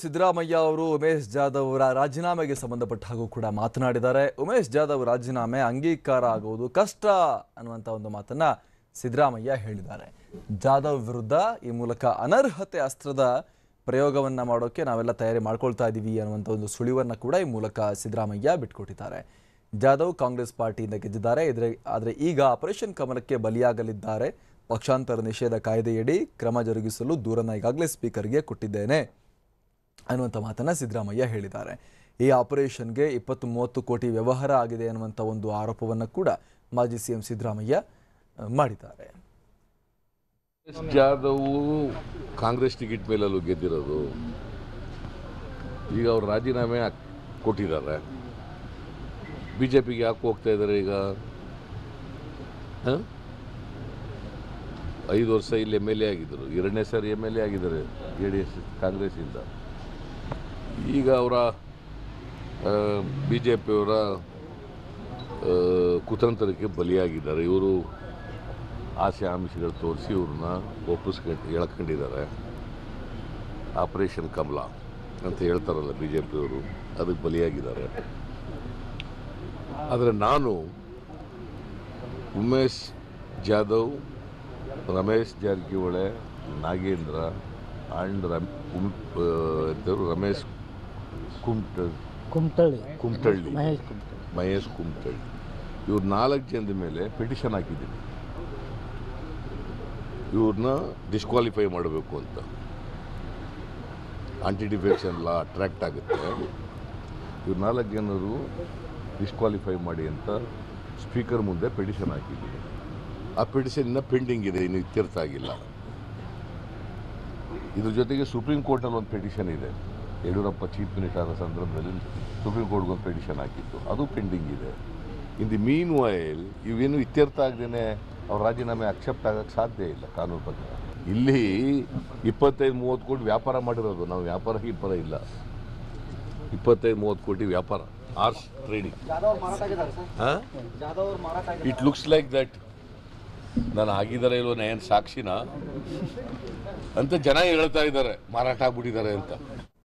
ಸಿದ್ದರಾಮಯ್ಯ ಅವರು ಉಮೇಶ್ ಜಾಧವ್ ಅವರ ರಾಜೀನಾಮೆಗೆ ಸಂಬಂಧಪಟ್ಟ ಹಾಗೂ ಕೂಡ ಮಾತನಾಡಿದ್ದಾರೆ. ಉಮೇಶ್ ಜಾಧವ್ ರಾಜೀನಾಮೆ ಅಂಗೀಕಾರ ಆಗುವುದು ಕಷ್ಟ ಅನ್ನುವಂತ ಒಂದು ಮಾತನ್ನ ಸಿದ್ದರಾಮಯ್ಯ ಹೇಳಿದ್ದಾರೆ. ಜಾಧವ್ ವಿರುದ್ಧ ಈ ಮೂಲಕ ಅನರ್ಹತೆ ಅಸ್ತ್ರದ ಪ್ರಯೋಗವನ್ನ ಮಾಡೋಕೆ ನಾವೆಲ್ಲ ತಯಾರಿ ಮಾಡ್ಕೊಳ್ತಾ ಇದ್ದೀವಿ ಅನ್ನುವಂತ ಒಂದು ಸುಳಿವನ್ನ ಕೂಡ ಈ ಮೂಲಕ ಸಿದ್ದರಾಮಯ್ಯ ಬಿಟ್ಕೊಟ್ಟಿದ್ದಾರೆ. ಜಾಧವ್ ಕಾಂಗ್ರೆಸ್ ಪಾರ್ಟಿಯಿಂದ ಗೆದ್ದಿದ್ದಾರೆ. ಆದರೆ ಈಗ ಆಪರೇಷನ್ ಕಮಲಕ್ಕೆ ಬಲಿಯಾಗಲಿದ್ದಾರೆ. ಪಕ್ಷಾಂತರ ನಿಷೇಧ ಕಾಯ್ದೆಯಡಿ ಕ್ರಮ ಜರುಗಿಸಲು ದೂರನ್ನ ಈಗಾಗಲೇ ಸ್ಪೀಕರ್ಗೆ ಕೊಟ್ಟಿದ್ದೇನೆ ಅನ್ನುವಂಥ ಮಾತನ್ನ ಸಿದ್ದರಾಮಯ್ಯ ಹೇಳಿದ್ದಾರೆ. ಈ ಆಪರೇಷನ್ಗೆ 20-30 ಕೋಟಿ ವ್ಯವಹಾರ ಆಗಿದೆ ಅನ್ನುವಂಥ ಒಂದು ಆರೋಪವನ್ನು ಕೂಡ ಮಾಜಿ ಸಿಎಂ ಸಿದ್ದರಾಮಯ್ಯ ಮಾಡಿದ್ದಾರೆ. ಜಾಧವ್ ಕಾಂಗ್ರೆಸ್ ಟಿಕೆಟ್ ಮೇಲಲ್ಲೂ ಗೆದ್ದಿರೋದು. ಈಗ ಅವ್ರು ರಾಜೀನಾಮೆ ಕೊಟ್ಟಿದ್ದಾರೆ. ಬಿಜೆಪಿಗೆ ಯಾಕೆ ಹೋಗ್ತಾ ಇದ್ದಾರೆ? ಈಗ 5 ವರ್ಷ ಇಲ್ಲಿ MLA ಆಗಿದ್ದರು, 2ನೇ ಸಾರಿ MLA ಆಗಿದ್ದಾರೆ JDS ಕಾಂಗ್ರೆಸ್ಸಿಂದ. ಈಗ ಅವರ ಬಿಜೆಪಿಯವರ ಕುತಂತ್ರಕ್ಕೆ ಬಲಿಯಾಗಿದ್ದಾರೆ. ಇವರು ಆಸೆ ಆಮಿಷಗಳು ತೋರಿಸಿ ಇವ್ರನ್ನ ಎಳ್ಕೊಂಡಿದ್ದಾರೆ. ಆಪರೇಷನ್ ಕಮಲ ಅಂತ ಹೇಳ್ತಾರಲ್ಲ ಬಿಜೆಪಿಯವರು, ಅದಕ್ಕೆ ಬಲಿಯಾಗಿದ್ದಾರೆ. ಆದರೆ ನಾನು ಉಮೇಶ್ ಜಾಧವ್, ರಮೇಶ್ ಜಾರಕಿಹೊಳಿ, ನಾಗೇಂದ್ರ ಆ್ಯಂಡ್ ರಮೇಶ್ ಕುಮಟಳ್ಳಿ, ಮಹೇಶ್ ಕುಮಟಳ್ಳಿ, ಇವ್ರು 4 ಜನದ ಮೇಲೆ ಪಿಟಿಷನ್ ಹಾಕಿದ್ದೀನಿ ಇವ್ರನ್ನ ಡಿಸ್ಕ್ವಾಲಿಫೈ ಮಾಡಬೇಕು ಅಂತ. ಆಂಟಿ ಡಿಫೆಕ್ಷನ್ ಲಾ ಅಟ್ರಾಕ್ಟ್ ಆಗುತ್ತೆ. ಇವ್ರು 4 ಜನರು ಡಿಸ್ಕ್ವಾಲಿಫೈ ಮಾಡಿ ಅಂತ ಸ್ಪೀಕರ್ ಮುಂದೆ ಪಿಟಿಷನ್ ಹಾಕಿದ್ದೀನಿ. ಆ ಪಿಟಿಷನ್ ಇನ್ನೂ ಪೆಂಡಿಂಗ್ ಇದೆ, ಇನ್ನು ಇತ್ಯರ್ಥ ಆಗಿಲ್ಲ. ಇದ್ರ ಜೊತೆಗೆ ಸುಪ್ರೀಂ ಕೋರ್ಟ್ನಲ್ಲಿ ಒಂದು ಪಿಟಿಷನ್ ಇದೆ. ಯಡಿಯೂರಪ್ಪ ಚೀಫ್ ಮಿನಿಸ್ಟರ್ ಆದ ಸಂದರ್ಭದಲ್ಲಿ ಸುಪ್ರೀಂ ಕೋರ್ಟ್ಗೆ ಒಂದು ಪಿಟಿಷನ್ ಹಾಕಿತ್ತು, ಅದು ಪೆಂಡಿಂಗ್ ಇದೆ. ಇನ್ ದಿ ಮೀನ್ ವೈಲ್ ಇವೇನು ಇತ್ಯರ್ಥ ಆಗದೇನೆ ಅವ್ರ ರಾಜೀನಾಮೆ ಅಕ್ಸೆಪ್ಟ್ ಆಗೋಕ್ಕೆ ಸಾಧ್ಯ ಇಲ್ಲ ಕಾನೂನು ಪ್ರಕಾರ. ಇಲ್ಲಿ 25-30 ಕೋಟಿ ವ್ಯಾಪಾರ ಮಾಡಿರೋದು. ನಾವು ವ್ಯಾಪಾರ ಇಲ್ಲ. 25-30 ಕೋಟಿ ವ್ಯಾಪಾರ, ಆರ್ಸ್ trading. It looks like that. ನಾನು ಆಗಿದ್ದಾರೆ ಇಲ್ವೋ ಏನು ಸಾಕ್ಷಿನ ಅಂತ ಜನ ಹೇಳ್ತಾ ಇದ್ದಾರೆ, ಮಾರಾಟ ಆಗ್ಬಿಟ್ಟಿದ್ದಾರೆ ಅಂತ.